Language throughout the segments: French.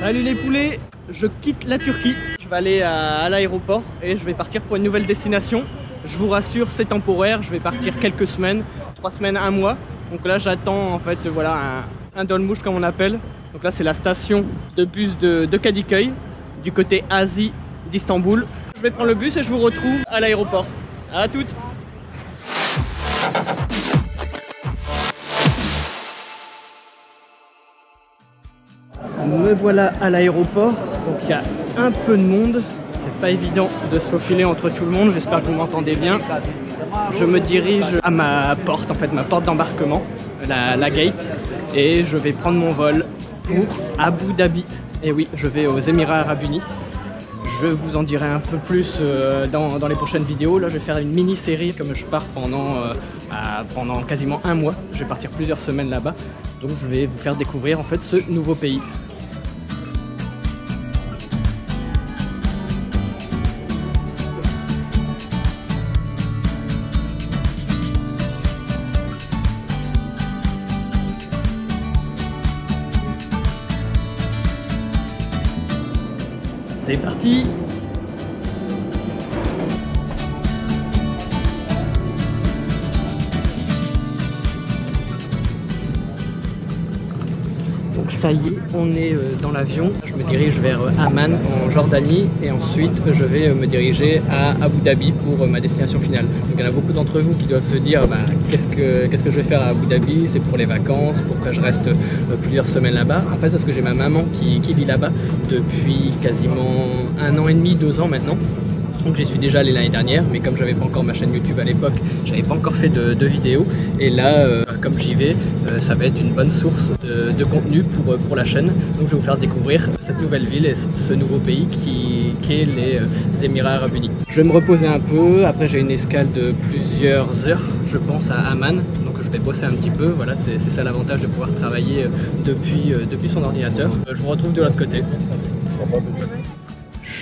Salut les poulets, je quitte la Turquie, je vais aller à l'aéroport et je vais partir pour une nouvelle destination. Je vous rassure, c'est temporaire, je vais partir quelques semaines, 3 semaines, 1 mois. Donc là j'attends en fait voilà un dolmuş comme on appelle. Donc là c'est la station de bus de Kadıköy, du côté Asie d'Istanbul. Je vais prendre le bus et je vous retrouve à l'aéroport. À toutes. Me voilà à l'aéroport, donc il y a un peu de monde, c'est pas évident de se faufiler entre tout le monde, j'espère que vous m'entendez bien. Je me dirige à ma porte, en fait ma porte d'embarquement, la gate, et je vais prendre mon vol pour Abu Dhabi. Et oui, je vais aux Émirats Arabes Unis. Je vous en dirai un peu plus dans les prochaines vidéos. Là je vais faire une mini-série comme je pars pendant quasiment 1 mois. Je vais partir plusieurs semaines là-bas, donc je vais vous faire découvrir en fait ce nouveau pays. C'est parti! Donc ça y est, on est dans l'avion. Je me dirige vers Amman en Jordanie et ensuite je vais me diriger à Abu Dhabi pour ma destination finale. Donc il y en a beaucoup d'entre vous qui doivent se dire qu'est-ce que je vais faire à Abu Dhabi, c'est pour les vacances, pourquoi je reste plusieurs semaines là-bas. En fait c'est parce que j'ai ma maman qui vit là-bas depuis quasiment 1 an et demi, 2 ans maintenant. Donc j'y suis déjà allé l'année dernière, mais comme j'avais pas encore ma chaîne YouTube à l'époque, j'avais pas encore fait de vidéos. Et là, comme j'y vais, ça va être une bonne source de contenu pour la chaîne. Donc je vais vous faire découvrir cette nouvelle ville et ce nouveau pays qui est les Émirats Arabes Unis. Je vais me reposer un peu, après j'ai une escale de plusieurs heures, je pense, à Amman. Donc je vais bosser un petit peu, voilà, c'est ça l'avantage de pouvoir travailler depuis son ordinateur. Je vous retrouve de l'autre côté.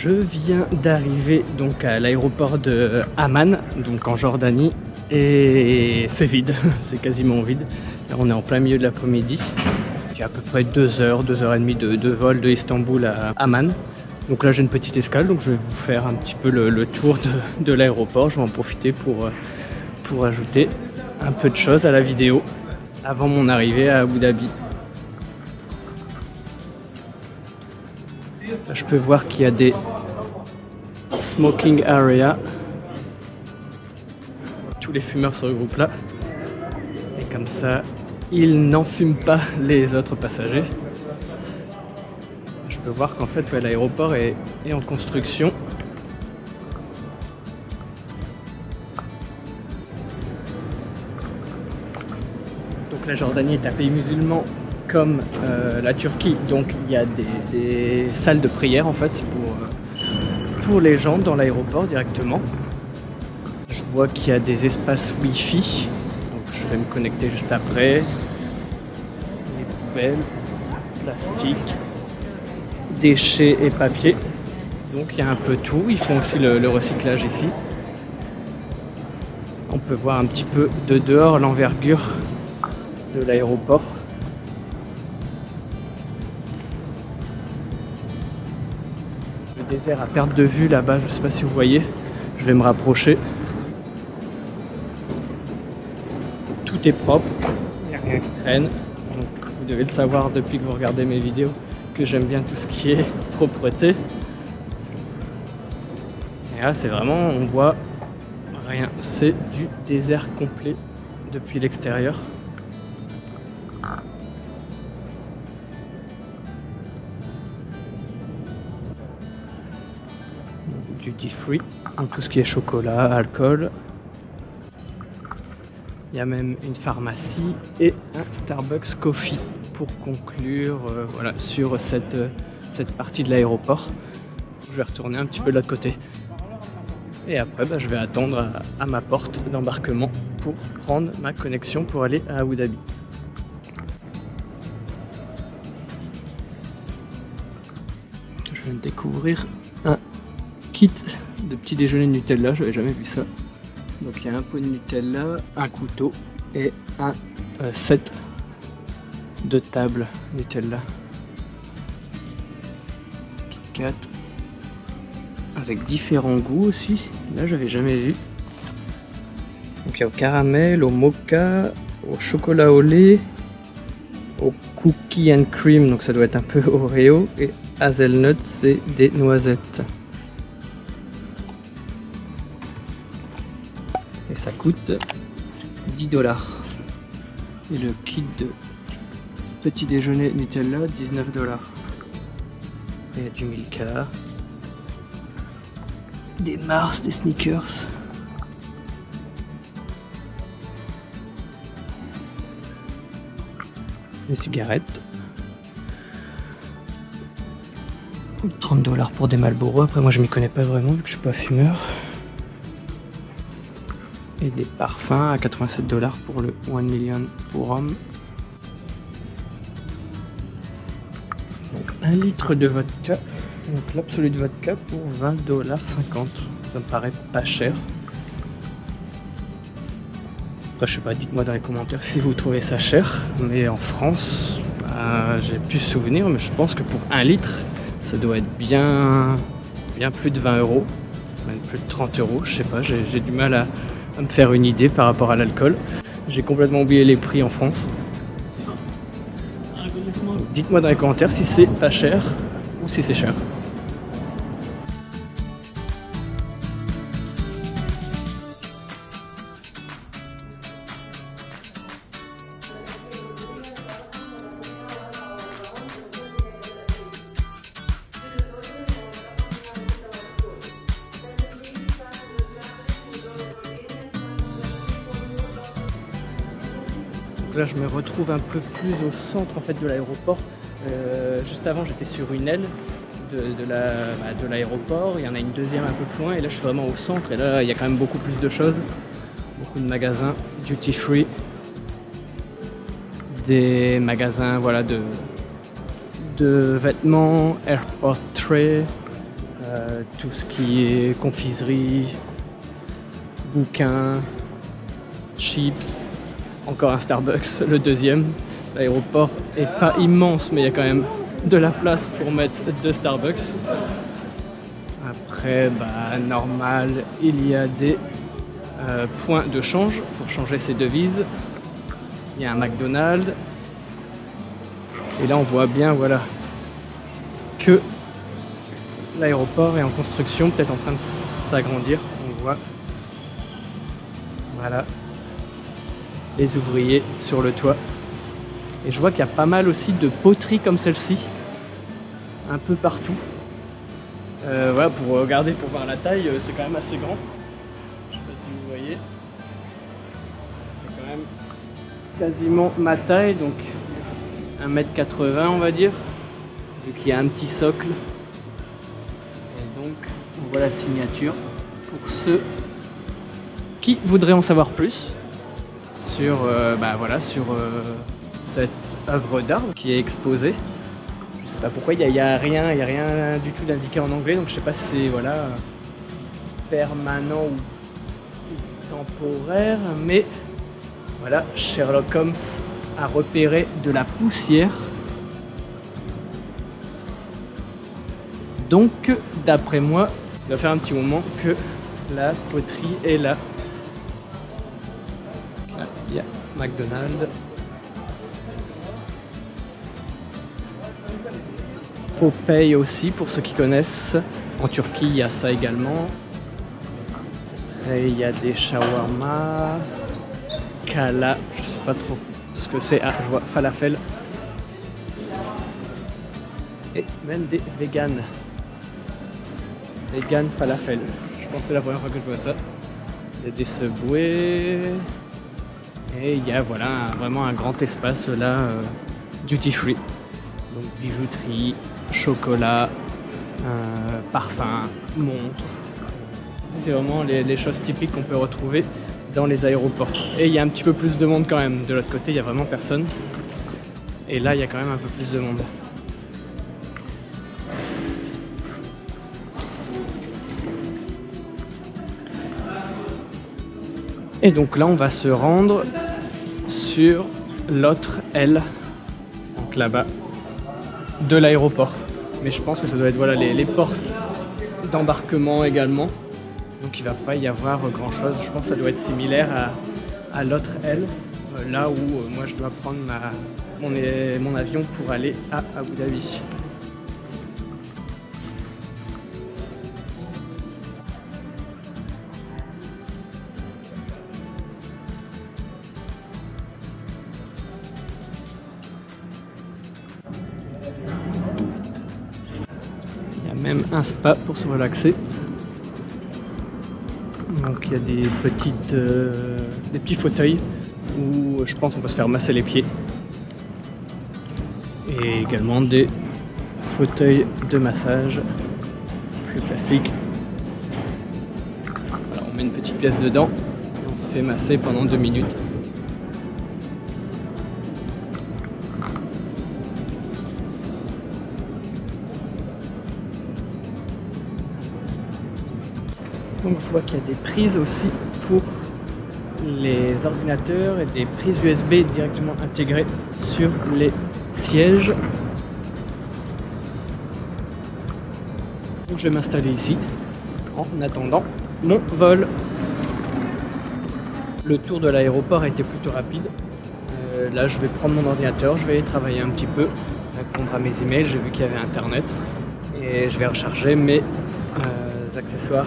Je viens d'arriver donc à l'aéroport de Amman, donc en Jordanie, et c'est vide, c'est quasiment vide. Là, on est en plein milieu de l'après-midi. Il y a à peu près 2 heures, 2 heures et demie de vol de Istanbul à Amman. Donc là j'ai une petite escale, donc je vais vous faire un petit peu le tour de l'aéroport. Je vais en profiter pour ajouter un peu de choses à la vidéo avant mon arrivée à Abu Dhabi. Là, je peux voir qu'il y a des smoking area. Tous les fumeurs se regroupent là. Et comme ça, ils n'en fument pas les autres passagers. Je peux voir qu'en fait, ouais, l'aéroport est en construction. Donc la Jordanie est un pays musulman comme la Turquie, donc il y a des salles de prière en fait pour les gens dans l'aéroport directement. Je vois qu'il y a des espaces Wi-Fi, donc je vais me connecter juste après. Les poubelles, plastique, déchets et papier. Donc il y a un peu tout, ils font aussi le recyclage ici. On peut voir un petit peu de dehors l'envergure de l'aéroport. Le désert à perte de vue là-bas, je ne sais pas si vous voyez, je vais me rapprocher. Tout est propre, il n'y a rien qui traîne. Donc, vous devez le savoir depuis que vous regardez mes vidéos que j'aime bien tout ce qui est propreté. Et là c'est vraiment, on voit rien, c'est du désert complet depuis l'extérieur. Duty free, donc tout ce qui est chocolat, alcool. Il y a même une pharmacie et un Starbucks Coffee pour conclure voilà, sur cette partie de l'aéroport. Je vais retourner un petit peu de l'autre côté. Et après, je vais attendre à ma porte d'embarquement pour prendre ma connexion pour aller à Abu Dhabi. Je viens de découvrir un kit de petit déjeuner Nutella, j'avais jamais vu ça. Donc il y a un pot de Nutella, un couteau et un set de table Nutella. Kit-Kat avec différents goûts aussi. Là, j'avais jamais vu. Donc il y a au caramel, au mocha, au chocolat au lait, au cookie and cream, donc ça doit être un peu Oreo, et hazelnut, c'est des noisettes. Et ça coûte 10$. Et le kit de petit déjeuner Nutella, 19$. Et il y a du Milka, des Mars, des Snickers. Des cigarettes. 30$ pour des Marlboro. Après moi je m'y connais pas vraiment vu que je suis pas fumeur. Et des parfums à 87$ pour le 1 million pour homme. Donc 1 litre de vodka. Donc l'absolu de vodka pour 20,50$. Ça me paraît pas cher. Après, je sais pas, dites-moi dans les commentaires si vous trouvez ça cher. Mais en France, bah, j'ai plus souvenir, mais je pense que pour 1 litre, ça doit être bien plus de 20€, même plus de 30€. Je sais pas, j'ai du mal à me faire une idée par rapport à l'alcool. J'ai complètement oublié les prix en France. Dites-moi dans les commentaires si c'est pas cher ou si c'est cher. Là je me retrouve un peu plus au centre en fait de l'aéroport. Juste avant j'étais sur une aile de l'aéroport, il y en a une deuxième un peu plus loin et là je suis vraiment au centre et là il y a quand même beaucoup plus de choses, beaucoup de magasins duty free, des magasins voilà de vêtements, airport tray, tout ce qui est confiserie, bouquins, chips. Encore un Starbucks, le deuxième. L'aéroport est pas immense, mais il y a quand même de la place pour mettre 2 Starbucks. Après, bah, normal, il y a des points de change pour changer ses devises. Il y a un McDonald's. Et là, on voit bien, voilà, que l'aéroport est en construction, peut-être en train de s'agrandir. On voit, voilà, les ouvriers sur le toit. Et je vois qu'il y a pas mal aussi de poteries comme celle-ci, un peu partout. Voilà, pour regarder, pour voir la taille, c'est quand même assez grand. Je sais pas si vous voyez. C'est quand même quasiment ma taille, donc 1m80 on va dire, vu qu'il y a un petit socle. Et donc on voit la signature pour ceux qui voudraient en savoir plus sur, sur cette œuvre d'art qui est exposée. Je sais pas pourquoi, il y a rien du tout d'indiqué en anglais, donc je sais pas si c'est voilà, permanent ou temporaire, mais voilà, Sherlock Holmes a repéré de la poussière. Donc, d'après moi, ça doit faire un petit moment que la poterie est là. Là, il y a McDonald's. Popeye aussi, pour ceux qui connaissent. En Turquie, il y a ça également. Et il y a des shawarma, kala, je sais pas trop ce que c'est. Ah, je vois falafel. Et même des véganes. Vegan falafel. Je pense que c'est la première fois que je vois ça. Il y a des Subway. Et il y a voilà, vraiment un grand espace là, duty free. Donc bijouterie, chocolat, parfum, montre. C'est vraiment les choses typiques qu'on peut retrouver dans les aéroports. Et il y a un petit peu plus de monde quand même. De l'autre côté, il n'y a vraiment personne. Et là, il y a quand même un peu plus de monde. Et donc là, on va se rendre sur l'autre aile, donc là-bas, de l'aéroport. mais je pense que ça doit être voilà, les portes d'embarquement également. Donc il ne va pas y avoir grand chose. Je pense que ça doit être similaire à l'autre aile, là où moi je dois prendre mon avion pour aller à Abu Dhabi. Il y a même un spa pour se relaxer. Donc il y a des petits fauteuils où je pense qu'on peut se faire masser les pieds. Et également des fauteuils de massage plus classiques. Voilà, on met une petite pièce dedans et on se fait masser pendant 2 minutes. Donc je vois qu'il y a des prises aussi pour les ordinateurs et des prises USB directement intégrées sur les sièges. Donc je vais m'installer ici en attendant mon vol. Le tour de l'aéroport a été plutôt rapide. Là je vais prendre mon ordinateur, je vais travailler un petit peu, répondre à mes emails, j'ai vu qu'il y avait internet et je vais recharger mes accessoires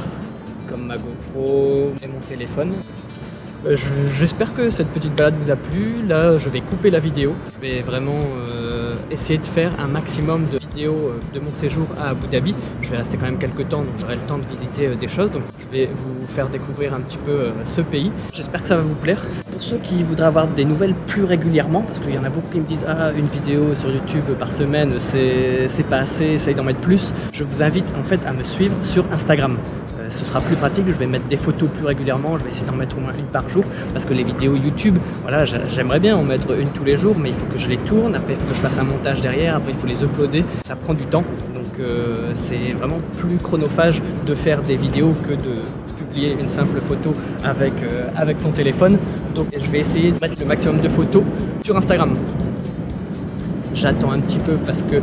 comme ma GoPro et mon téléphone. J'espère que cette petite balade vous a plu. Là je vais couper la vidéo, je vais vraiment essayer de faire un maximum de vidéos de mon séjour à Abu Dhabi. Je vais rester quand même quelques temps, donc j'aurai le temps de visiter des choses, donc je vais vous faire découvrir un petit peu ce pays. J'espère que ça va vous plaire. Pour ceux qui voudraient avoir des nouvelles plus régulièrement, parce qu'il y en a beaucoup qui me disent ah, une vidéo sur YouTube par semaine c'est pas assez, essaye d'en mettre plus, je vous invite en fait à me suivre sur Instagram. Ce sera plus pratique, je vais mettre des photos plus régulièrement, je vais essayer d'en mettre au moins une par jour, parce que les vidéos YouTube, voilà, j'aimerais bien en mettre une tous les jours, mais il faut que je les tourne, après il faut que je fasse un montage derrière, après il faut les uploader, ça prend du temps, donc c'est vraiment plus chronophage de faire des vidéos que de publier une simple photo avec son téléphone. Donc je vais essayer de mettre le maximum de photos sur Instagram. J'attends un petit peu parce que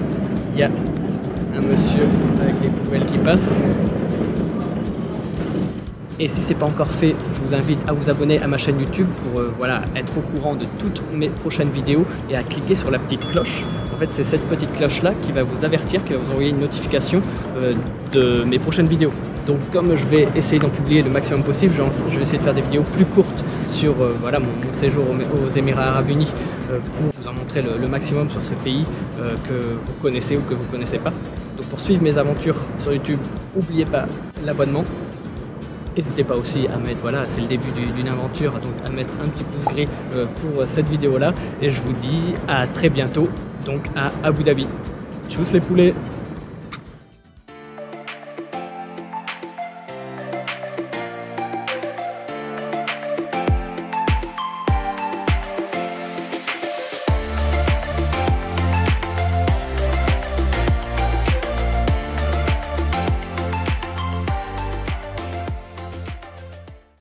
il y a un monsieur avec des poubelles qui passe. Et si ce n'est pas encore fait, je vous invite à vous abonner à ma chaîne YouTube pour voilà, être au courant de toutes mes prochaines vidéos et à cliquer sur la petite cloche. En fait, c'est cette petite cloche-là qui va vous avertir, qui va vous envoyer une notification de mes prochaines vidéos. Donc comme je vais essayer d'en publier le maximum possible, je vais essayer de faire des vidéos plus courtes sur voilà, mon séjour aux Émirats Arabes Unis pour vous en montrer le maximum sur ce pays que vous connaissez ou que vous ne connaissez pas. Donc pour suivre mes aventures sur YouTube, n'oubliez pas l'abonnement. N'hésitez pas aussi à mettre, voilà, c'est le début d'une aventure, donc à mettre un petit pouce gris pour cette vidéo là. Et je vous dis à très bientôt, donc à Abu Dhabi. Tchuss les poulets!